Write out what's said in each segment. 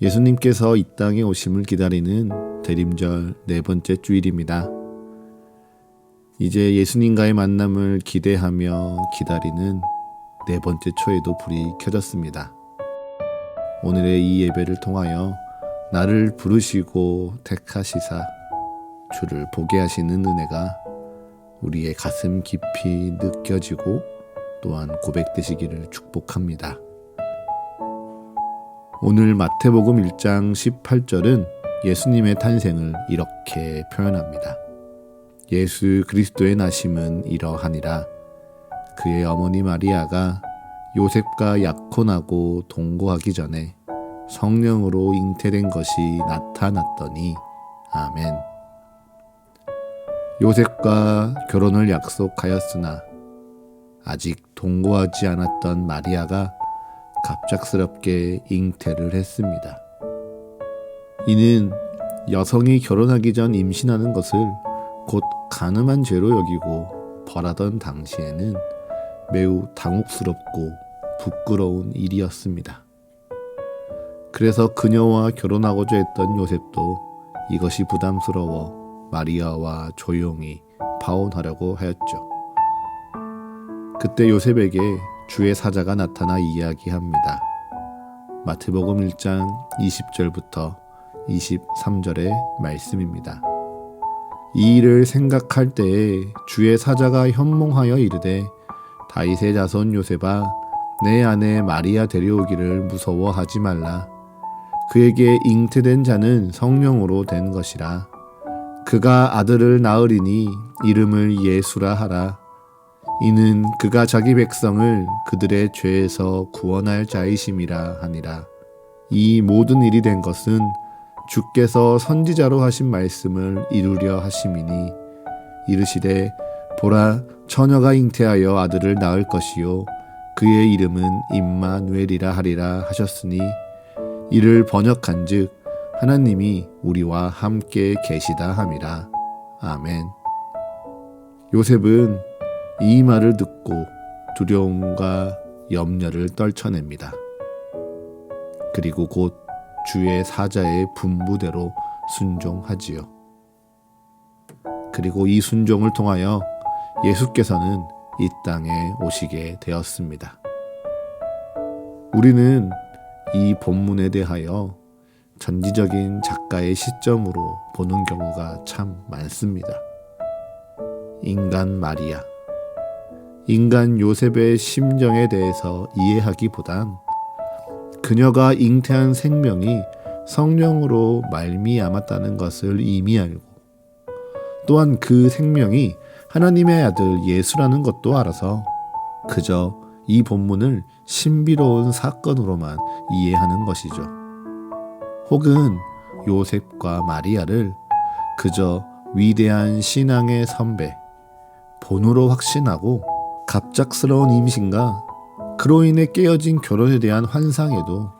예수님께서 이 땅에 오심을 기다리는 대림절 네 번째 주일입니다. 이제 예수님과의 만남을 기대하며 기다리는 네 번째 초에도 불이 켜졌습니다. 오늘의 이 예배를 통하여 나를 부르시고 택하시사 주를 보게 하시는 은혜가 우리의 가슴 깊이 느껴지고 또한 고백되시기를 축복합니다. 오늘 마태복음 1장 18절은 예수님의 탄생을 이렇게 표현합니다. 예수 그리스도의 나심은 이러하니라. 그의 어머니 마리아가 요셉과 약혼하고 동거하기 전에 성령으로 잉태된 것이 나타났더니. 아멘. 요셉과 결혼을 약속하였으나 아직 동거하지 않았던 마리아가 갑작스럽게 잉태를 했습니다. 이는 여성이 결혼하기 전 임신하는 것을 곧 간음한 죄로 여기고 벌하던 당시에는 매우 당혹스럽고 부끄러운 일이었습니다. 그래서 그녀와 결혼하고자 했던 요셉도 이것이 부담스러워 마리아와 조용히 파혼하려고 하였죠. 그때 요셉에게 주의 사자가 나타나 이야기합니다. 마태복음 1장 20절부터 23절의 말씀입니다. 이 일을 생각할 때에 주의 사자가 현몽하여 이르되 다윗의 자손 요셉아 내 아내 마리아 데려오기를 무서워하지 말라. 그에게 잉태된 자는 성령으로 된 것이라. 그가 아들을 낳으리니 이름을 예수라 하라. 이는 그가 자기 백성을 그들의 죄에서 구원할 자이심이라 하니라. 이 모든 일이 된 것은 주께서 선지자로 하신 말씀을 이루려 하심이니 이르시되 보라 처녀가 잉태하여 아들을 낳을 것이요 그의 이름은 임마누엘이라 하리라 하셨으니 이를 번역한즉 하나님이 우리와 함께 계시다 함이라. 아멘. 요셉은 이 말을 듣고 두려움과 염려를 떨쳐냅니다. 그리고 곧 주의 사자의 분부대로 순종하지요. 그리고 이 순종을 통하여 예수께서는 이 땅에 오시게 되었습니다. 우리는 이 본문에 대하여 전지적인 작가의 시점으로 보는 경우가 참 많습니다. 인간 마리아, 인간 요셉의 심정에 대해서 이해하기보단 그녀가 잉태한 생명이 성령으로 말미암았다는 것을 이미 알고 또한 그 생명이 하나님의 아들 예수라는 것도 알아서 그저 이 본문을 신비로운 사건으로만 이해하는 것이죠. 혹은 요셉과 마리아를 그저 위대한 신앙의 선배, 본으로 확신하고 갑작스러운 임신과 그로 인해 깨어진 결혼에 대한 환상에도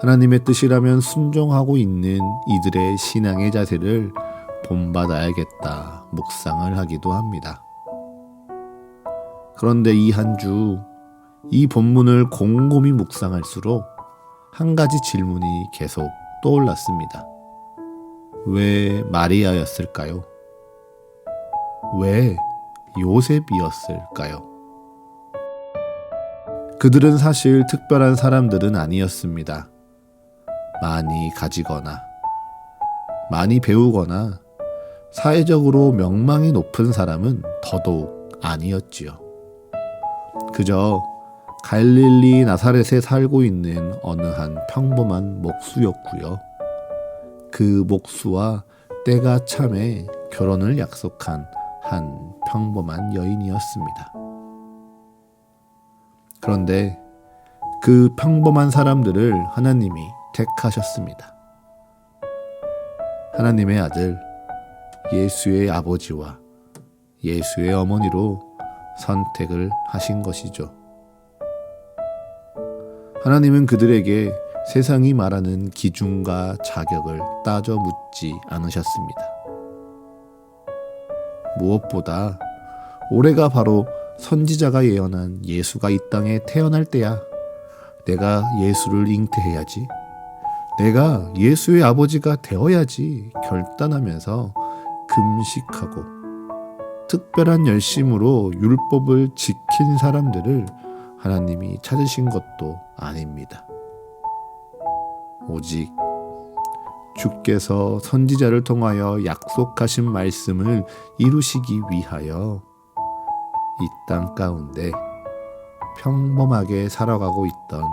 하나님의 뜻이라면 순종하고 있는 이들의 신앙의 자세를 본받아야겠다 묵상을 하기도 합니다. 그런데 이 한 주 이 본문을 곰곰이 묵상할수록 한 가지 질문이 계속 떠올랐습니다. 왜 마리아였을까요? 왜 요셉이었을까요? 그들은 사실 특별한 사람들은 아니었습니다. 많이 가지거나 많이 배우거나 사회적으로 명망이 높은 사람은 더더욱 아니었지요. 그저 갈릴리 나사렛에 살고 있는 어느 한 평범한 목수였고요. 그 목수와 때가 참에 결혼을 약속한 한 평범한 여인이었습니다. 그런데 그 평범한 사람들을 하나님이 택하셨습니다. 하나님의 아들 예수의 아버지와 예수의 어머니로 선택을 하신 것이죠. 하나님은 그들에게 세상이 말하는 기준과 자격을 따져 묻지 않으셨습니다. 무엇보다 올해가 바로 선지자가 예언한 예수가 이 땅에 태어날 때야. 내가 예수를 잉태해야지. 내가 예수의 아버지가 되어야지 결단하면서 금식하고 특별한 열심으로 율법을 지킨 사람들을 하나님이 찾으신 것도 아닙니다. 오직 주께서 선지자를 통하여 약속하신 말씀을 이루시기 위하여 이 땅 가운데 평범하게 살아가고 있던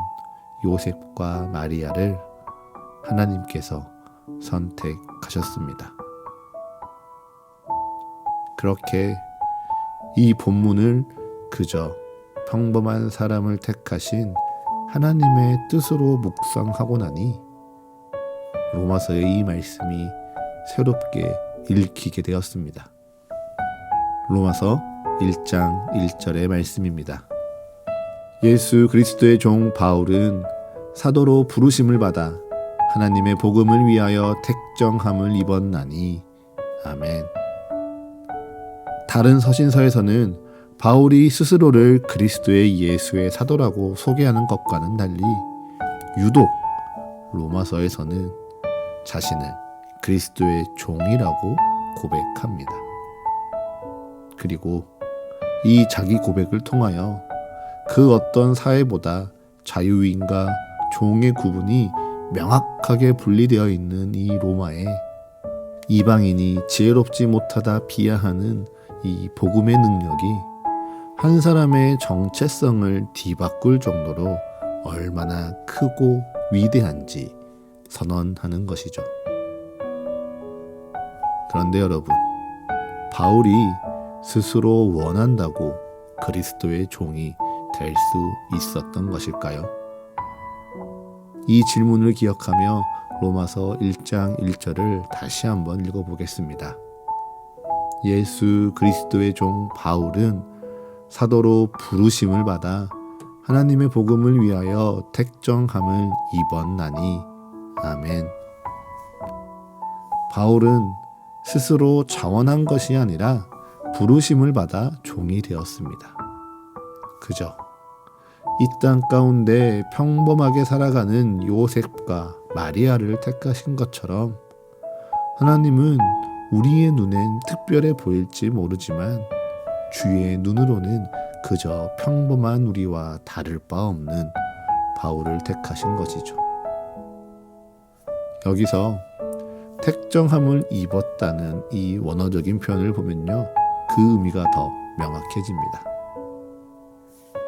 요셉과 마리아를 하나님께서 선택하셨습니다. 그렇게 이 본문을 그저 평범한 사람을 택하신 하나님의 뜻으로 묵상하고 나니 로마서의 이 말씀이 새롭게 읽히게 되었습니다. 로마서 1장 1절의 말씀입니다. 예수 그리스도의 종 바울은 사도로 부르심을 받아 하나님의 복음을 위하여 택정함을 입었나니. 아멘. 다른 서신서에서는 바울이 스스로를 그리스도의 예수의 사도라고 소개하는 것과는 달리 유독 로마서에서는 자신을 그리스도의 종이라고 고백합니다. 그리고 이 자기 고백을 통하여 그 어떤 사회보다 자유인과 종의 구분이 명확하게 분리되어 있는 이 로마에 이방인이 지혜롭지 못하다 비하하는 이 복음의 능력이 한 사람의 정체성을 뒤바꿀 정도로 얼마나 크고 위대한지 선언하는 것이죠. 그런데 여러분, 바울이 스스로 원한다고 그리스도의 종이 될 수 있었던 것일까요? 이 질문을 기억하며 로마서 1장 1절을 다시 한번 읽어보겠습니다. 예수 그리스도의 종 바울은 사도로 부르심을 받아 하나님의 복음을 위하여 택정함을 입었나니. 아멘. 바울은 스스로 자원한 것이 아니라 부르심을 받아 종이 되었습니다. 그저 이 땅 가운데 평범하게 살아가는 요셉과 마리아를 택하신 것처럼 하나님은 우리의 눈엔 특별해 보일지 모르지만 주의 눈으로는 그저 평범한 우리와 다를 바 없는 바울을 택하신 것이죠. 여기서 택정함을 입었다는 이 원어적인 표현을 보면요, 그 의미가 더 명확해집니다.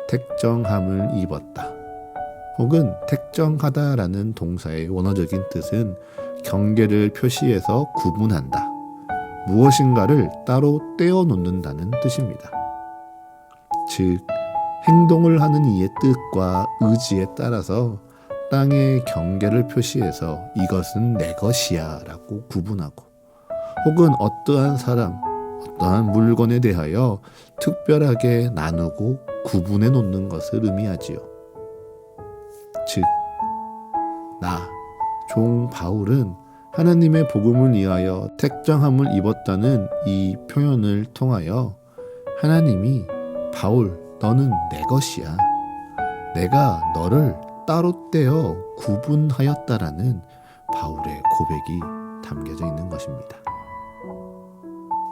택정함을 입었다 혹은 택정하다라는 동사의 원어적인 뜻은 경계를 표시해서 구분한다, 무엇인가를 따로 떼어놓는다는 뜻입니다. 즉, 행동을 하는 이의 뜻과 의지에 따라서 땅의 경계를 표시해서 이것은 내 것이야 라고 구분하고, 혹은 어떠한 사람, 어떠한 물건에 대하여 특별하게 나누고 구분해 놓는 것을 의미하지요. 즉, 나, 종 바울은 하나님의 복음을 위하여 택정함을 입었다는 이 표현을 통하여 하나님이 바울, 너는 내 것이야, 내가 너를 따로 떼어 구분하였다라는 바울의 고백이 담겨져 있는 것입니다.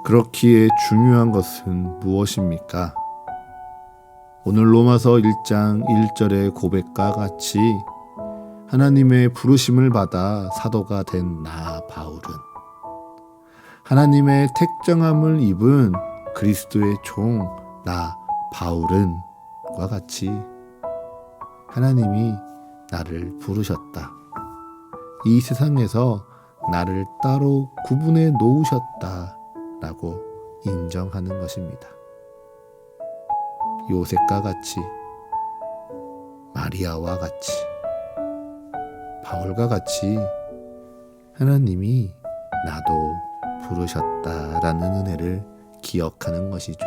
그렇기에 중요한 것은 무엇입니까? 오늘 로마서 1장 1절의 고백과 같이 하나님의 부르심을 받아 사도가 된 나 바울은, 하나님의 택정함을 입은 그리스도의 종 나 바울은 과 같이 하나님이 나를 부르셨다, 이 세상에서 나를 따로 구분해 놓으셨다 라고 인정하는 것입니다. 요셉과 같이, 마리아와 같이, 바울과 같이 하나님이 나도 부르셨다라는 은혜를 기억하는 것이죠.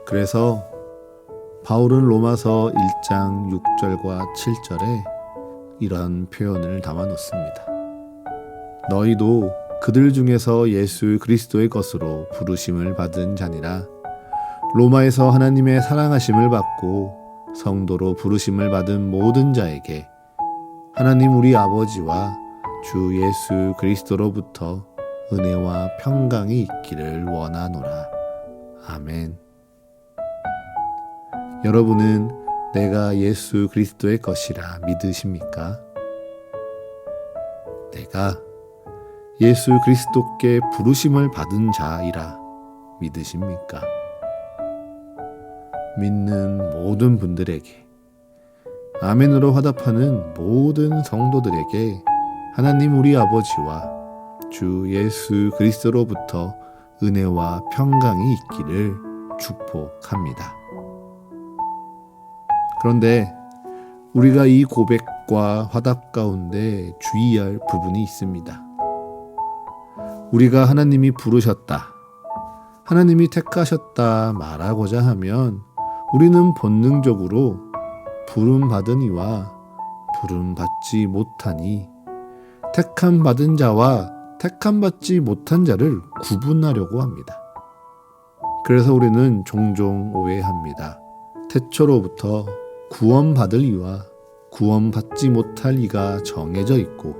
그래서 바울은 로마서 1장 6절과 7절에 이런 표현을 담아놓습니다. 너희도 그들 중에서 예수 그리스도의 것으로 부르심을 받은 자니라. 로마에서 하나님의 사랑하심을 받고 성도로 부르심을 받은 모든 자에게 하나님 우리 아버지와 주 예수 그리스도로부터 은혜와 평강이 있기를 원하노라. 아멘. 여러분은 내가 예수 그리스도의 것이라 믿으십니까? 내가 예수 그리스도께 부르심을 받은 자이라 믿으십니까? 믿는 모든 분들에게, 아멘으로 화답하는 모든 성도들에게 하나님 우리 아버지와 주 예수 그리스도로부터 은혜와 평강이 있기를 축복합니다. 그런데 우리가 이 고백과 화답 가운데 주의할 부분이 있습니다. 우리가 하나님이 부르셨다, 하나님이 택하셨다 말하고자 하면 우리는 본능적으로 부름받은 이와 부름받지 못하니 택함받은 자와 택함받지 못한 자를 구분하려고 합니다. 그래서 우리는 종종 오해합니다. 태초로부터 구원받을 이와 구원받지 못할 이가 정해져 있고,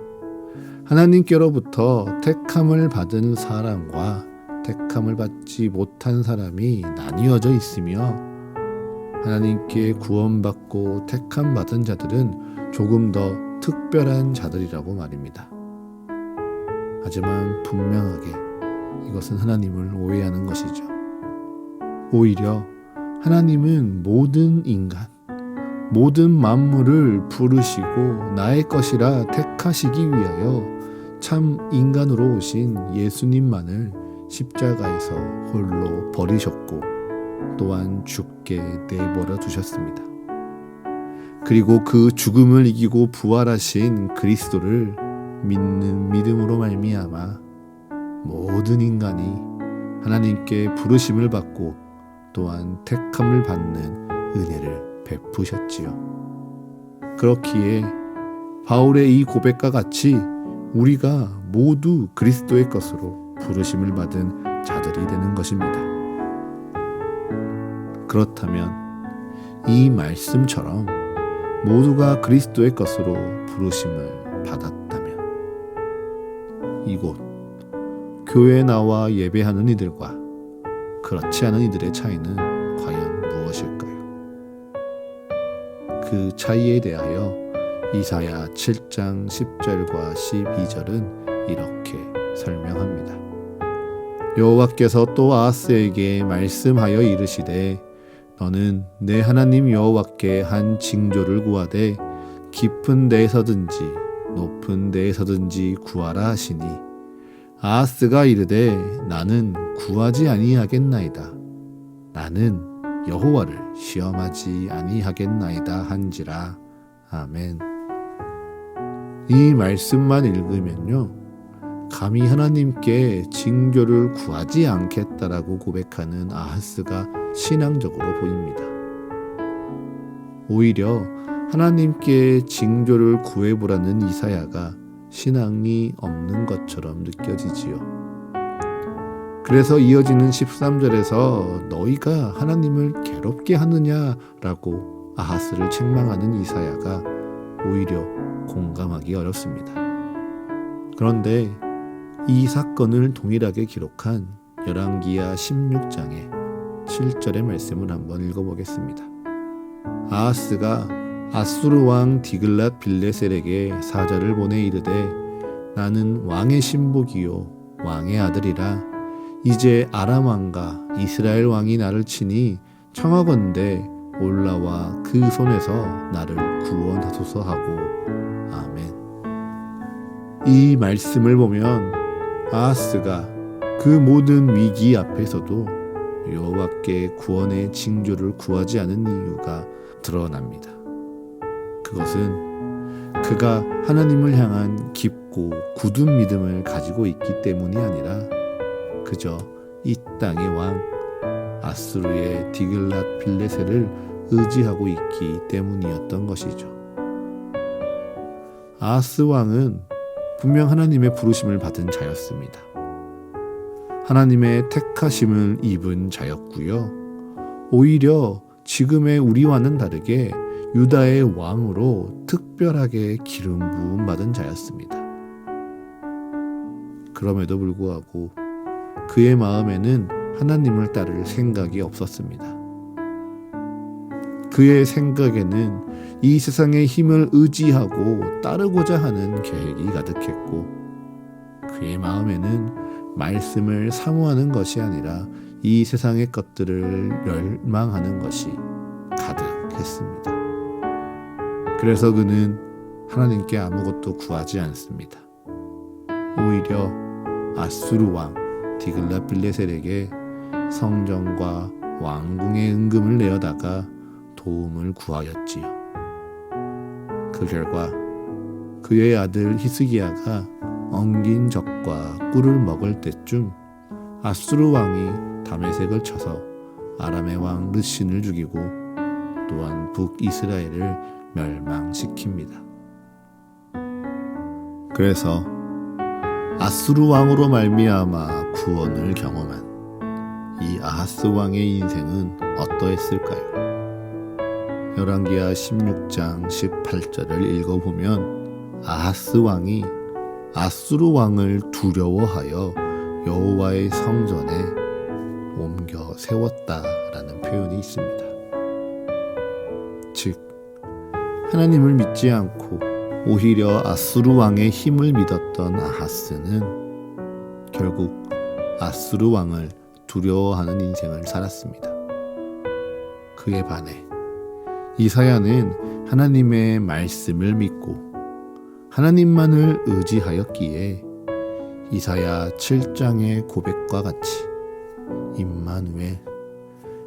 하나님께로부터 택함을 받은 사람과 택함을 받지 못한 사람이 나뉘어져 있으며, 하나님께 구원받고 택함받은 자들은 조금 더 특별한 자들이라고 말입니다. 하지만 분명하게 이것은 하나님을 오해하는 것이죠. 오히려 하나님은 모든 인간, 모든 만물을 부르시고 나의 것이라 택하시기 위하여 참 인간으로 오신 예수님만을 십자가에서 홀로 버리셨고 또한 죽게 내버려 두셨습니다. 그리고 그 죽음을 이기고 부활하신 그리스도를 믿는 믿음으로 말미암아 모든 인간이 하나님께 부르심을 받고 또한 택함을 받는 은혜를 베푸셨지요. 그렇기에 바울의 이 고백과 같이 우리가 모두 그리스도의 것으로 부르심을 받은 자들이 되는 것입니다. 그렇다면 이 말씀처럼 모두가 그리스도의 것으로 부르심을 받았다면 이곳 교회에 나와 예배하는 이들과 그렇지 않은 이들의 차이는 과연 무엇일까요? 그 차이에 대하여 이사야 7장 10절과 12절은 이렇게 설명합니다. 여호와께서 또 아하스에게 말씀하여 이르시되 너는 내 하나님 여호와께 한 징조를 구하되 깊은 데에서든지 높은 데에서든지 구하라 하시니 아하스가 이르되 나는 구하지 아니하겠나이다. 나는 여호와를 시험하지 아니하겠나이다 한지라. 아멘. 이 말씀만 읽으면요, 감히 하나님께 징조를 구하지 않겠다라고 고백하는 아하스가 신앙적으로 보입니다. 오히려 하나님께 징조를 구해보라는 이사야가 신앙이 없는 것처럼 느껴지지요. 그래서 이어지는 13절에서 너희가 하나님을 괴롭게 하느냐라고 아하스를 책망하는 이사야가 오히려 공감하기 어렵습니다. 그런데 이 사건을 동일하게 기록한 열왕기하 16장의 7절의 말씀을 한번 읽어보겠습니다. 아하스가 아수르 왕 디글랏 빌레셀에게 사자를 보내 이르되 나는 왕의 신복이요 왕의 아들이라 이제 아람 왕과 이스라엘 왕이 나를 치니 청하건대 올라와 그 손에서 나를 구원하소서 하고. 아멘. 이 말씀을 보면 아하스가 그 모든 위기 앞에서도 여호와께 구원의 징조를 구하지 않은 이유가 드러납니다. 그것은 그가 하나님을 향한 깊고 굳은 믿음을 가지고 있기 때문이 아니라 그저 이 땅의 왕 아수르의 디글랏 빌레셀을 의지하고 있기 때문이었던 것이죠. 아하스 왕은 분명 하나님의 부르심을 받은 자였습니다. 하나님의 택하심을 입은 자였고요. 오히려 지금의 우리와는 다르게 유다의 왕으로 특별하게 기름 부음 받은 자였습니다. 그럼에도 불구하고 그의 마음에는 하나님을 따를 생각이 없었습니다. 그의 생각에는 이 세상의 힘을 의지하고 따르고자 하는 계획이 가득했고, 그의 마음에는 말씀을 사모하는 것이 아니라 이 세상의 것들을 열망하는 것이 가득했습니다. 그래서 그는 하나님께 아무것도 구하지 않습니다. 오히려 아수르 왕 디글랏빌레셀에게 성전과 왕궁의 은금을 내어다가 도움을 구하였지요. 그 결과 그의 아들 히스기야가 엉긴 젖과 꿀을 먹을 때쯤 아수르 왕이 다메섹을 쳐서 아람의 왕 르신을 죽이고 또한 북이스라엘을 멸망시킵니다. 그래서 아수르 왕으로 말미암아 구원을 경험한 이 아하스 왕의 인생은 어떠했을까요? 열왕기하 16장 18절을 읽어보면 아하스 왕이 아수르 왕을 두려워하여 여호와의 성전에 옮겨 세웠다라는 표현이 있습니다. 즉, 하나님을 믿지 않고 오히려 아수르 왕의 힘을 믿었던 아하스는 결국 아수르 왕을 두려워하는 인생을 살았습니다. 그에 반해 이사야는 하나님의 말씀을 믿고 하나님만을 의지하였기에 이사야 7장의 고백과 같이 임마누엘,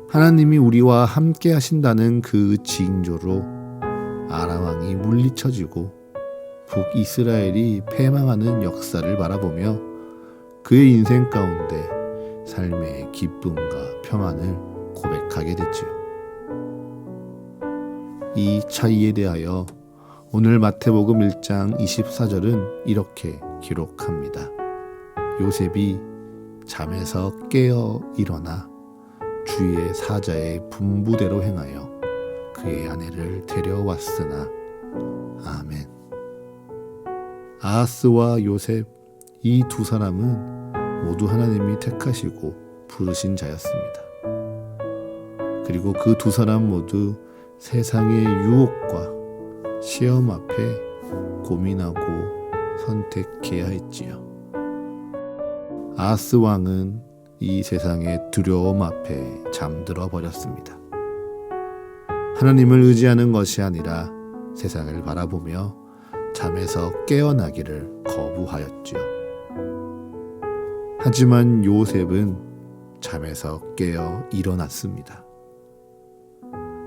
하나님이 우리와 함께 하신다는 그 징조로 아람 왕이 물리쳐지고 북이스라엘이 패망하는 역사를 바라보며 그의 인생 가운데 삶의 기쁨과 평안을 고백하게 됐지요. 이 차이에 대하여 오늘 마태복음 1장 24절은 이렇게 기록합니다. 요셉이 잠에서 깨어 일어나 주의 사자의 분부대로 행하여 그의 아내를 데려왔으나. 아멘. 아하스와 요셉, 이 두 사람은 모두 하나님이 택하시고 부르신 자였습니다. 그리고 그 두 사람 모두 세상의 유혹과 시험 앞에 고민하고 선택해야 했지요. 아하스 왕은 이 세상의 두려움 앞에 잠들어 버렸습니다. 하나님을 의지하는 것이 아니라 세상을 바라보며 잠에서 깨어나기를 거부하였지요. 하지만 요셉은 잠에서 깨어 일어났습니다.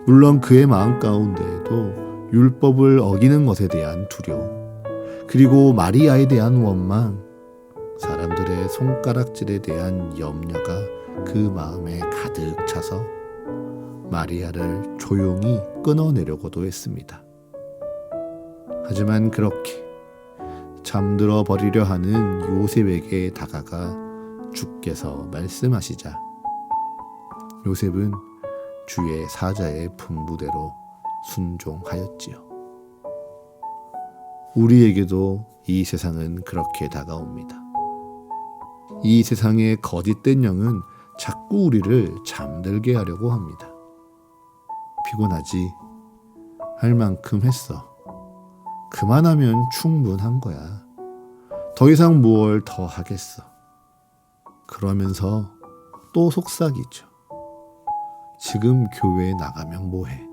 물론 그의 마음 가운데에도 율법을 어기는 것에 대한 두려움, 그리고 마리아에 대한 원망, 사람들의 손가락질에 대한 염려가 그 마음에 가득 차서 마리아를 조용히 끊어내려고도 했습니다. 하지만 그렇게 잠들어 버리려 하는 요셉에게 다가가 주께서 말씀하시자 요셉은 주의 사자의 분부대로 순종하였지요. 우리에게도 이 세상은 그렇게 다가옵니다. 이 세상의 거짓된 영은 자꾸 우리를 잠들게 하려고 합니다. 피곤하지? 할 만큼 했어. 그만하면 충분한 거야. 더 이상 무얼 더 하겠어. 그러면서 또 속삭이죠. 지금 교회에 나가면 뭐해?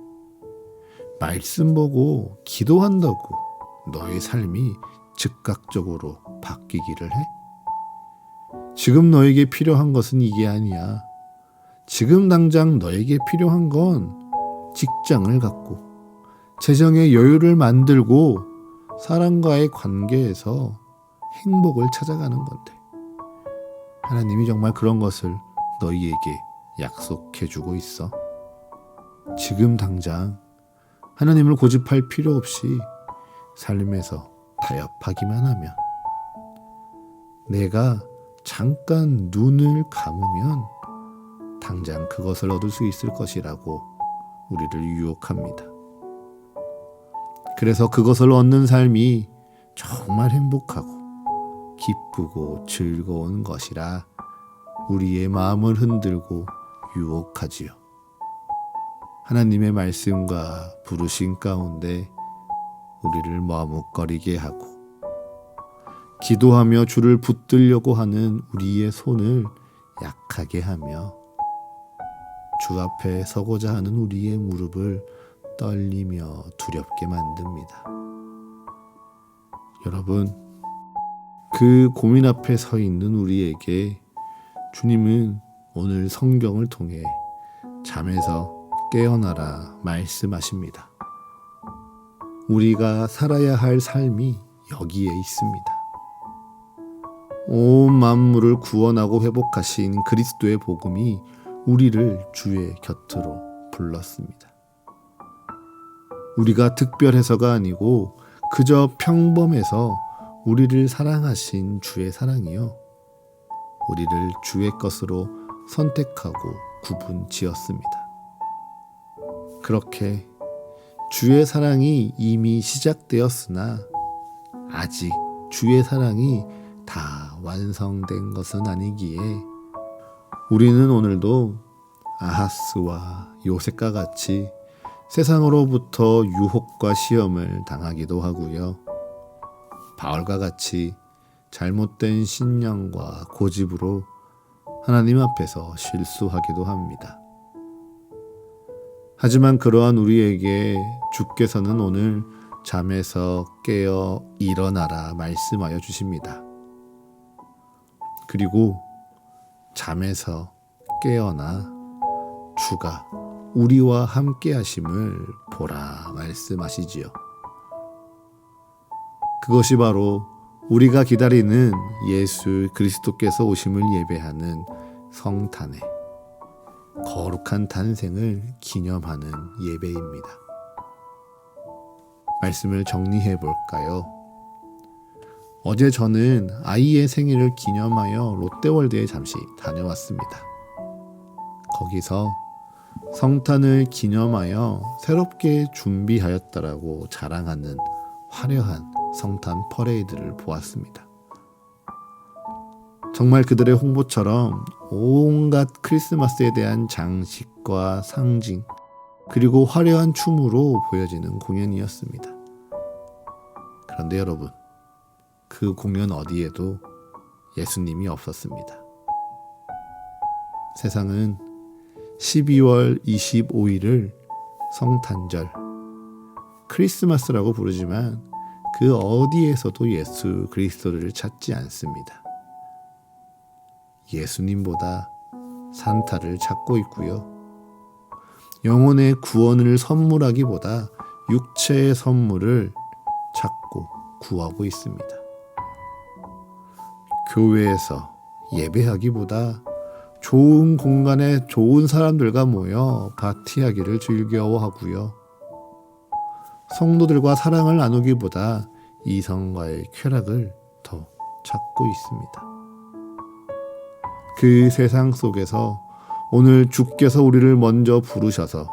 말씀 보고 기도한다고 너의 삶이 즉각적으로 바뀌기를 해? 지금 너에게 필요한 것은 이게 아니야. 지금 당장 너에게 필요한 건 직장을 갖고 재정의 여유를 만들고 사람과의 관계에서 행복을 찾아가는 건데, 하나님이 정말 그런 것을 너희에게 약속해주고 있어? 지금 당장 하나님을 고집할 필요 없이 삶에서 타협하기만 하면, 내가 잠깐 눈을 감으면 당장 그것을 얻을 수 있을 것이라고 우리를 유혹합니다. 그래서 그것을 얻는 삶이 정말 행복하고 기쁘고 즐거운 것이라 우리의 마음을 흔들고 유혹하지요. 하나님의 말씀과 부르심 가운데 우리를 머뭇거리게 하고 기도하며 주를 붙들려고 하는 우리의 손을 약하게 하며 주 앞에 서고자 하는 우리의 무릎을 떨리며 두렵게 만듭니다. 여러분, 그 고민 앞에 서 있는 우리에게 주님은 오늘 성경을 통해 잠에서 깨어나라 말씀하십니다. 우리가 살아야 할 삶이 여기에 있습니다. 온 만물을 구원하고 회복하신 그리스도의 복음이 우리를 주의 곁으로 불렀습니다. 우리가 특별해서가 아니고 그저 평범해서 우리를 사랑하신 주의 사랑이요, 우리를 주의 것으로 선택하고 구분 지었습니다. 그렇게 주의 사랑이 이미 시작되었으나 아직 주의 사랑이 다 완성된 것은 아니기에 우리는 오늘도 아하스와 요셉과 같이 세상으로부터 유혹과 시험을 당하기도 하고요, 바울과 같이 잘못된 신념과 고집으로 하나님 앞에서 실수하기도 합니다. 하지만 그러한 우리에게 주께서는 오늘 잠에서 깨어 일어나라 말씀하여 주십니다. 그리고 잠에서 깨어나 주가 우리와 함께 하심을 보라 말씀하시지요. 그것이 바로 우리가 기다리는 예수 그리스도께서 오심을 예배하는 성탄의 거룩한 탄생을 기념하는 예배입니다. 말씀을 정리해 볼까요? 어제 저는 아이의 생일을 기념하여 롯데월드에 잠시 다녀왔습니다. 거기서 성탄을 기념하여 새롭게 준비하였다라고 자랑하는 화려한 성탄 퍼레이드를 보았습니다. 정말 그들의 홍보처럼 온갖 크리스마스에 대한 장식과 상징, 그리고 화려한 춤으로 보여지는 공연이었습니다. 그런데 여러분, 그 공연 어디에도 예수님이 없었습니다. 세상은 12월 25일을 성탄절, 크리스마스라고 부르지만 그 어디에서도 예수 그리스도를 찾지 않습니다. 예수님보다 산타를 찾고 있고요, 영혼의 구원을 선물하기보다 육체의 선물을 찾고 구하고 있습니다. 교회에서 예배하기보다 좋은 공간에 좋은 사람들과 모여 파티하기를 즐겨워하고요, 성도들과 사랑을 나누기보다 이성과의 쾌락을 더 찾고 있습니다. 그 세상 속에서 오늘 주께서 우리를 먼저 부르셔서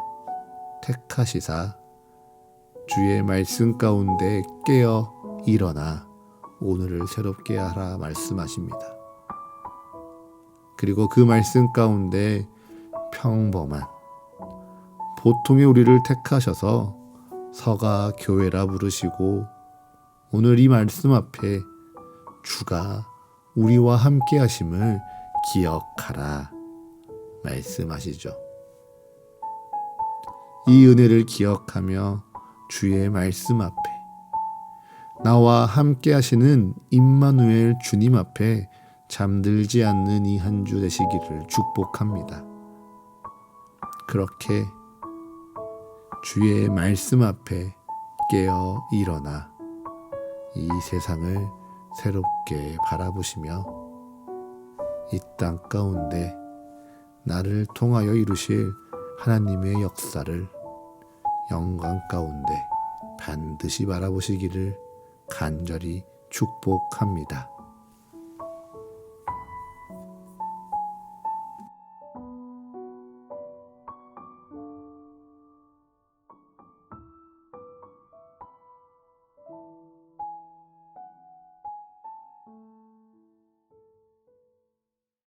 택하시사 주의 말씀 가운데 깨어 일어나 오늘을 새롭게 하라 말씀하십니다. 그리고 그 말씀 가운데 평범한 보통의 우리를 택하셔서 서가 교회라 부르시고 오늘 이 말씀 앞에 주가 우리와 함께 하심을 기억하라 말씀하시죠. 이 은혜를 기억하며 주의 말씀 앞에 나와 함께 하시는 임마누엘 주님 앞에 잠들지 않는 이 한 주 되시기를 축복합니다. 그렇게 주의 말씀 앞에 깨어 일어나 이 세상을 새롭게 바라보시며 이 땅 가운데 나를 통하여 이루실 하나님의 역사를 영광 가운데 반드시 바라보시기를 간절히 축복합니다.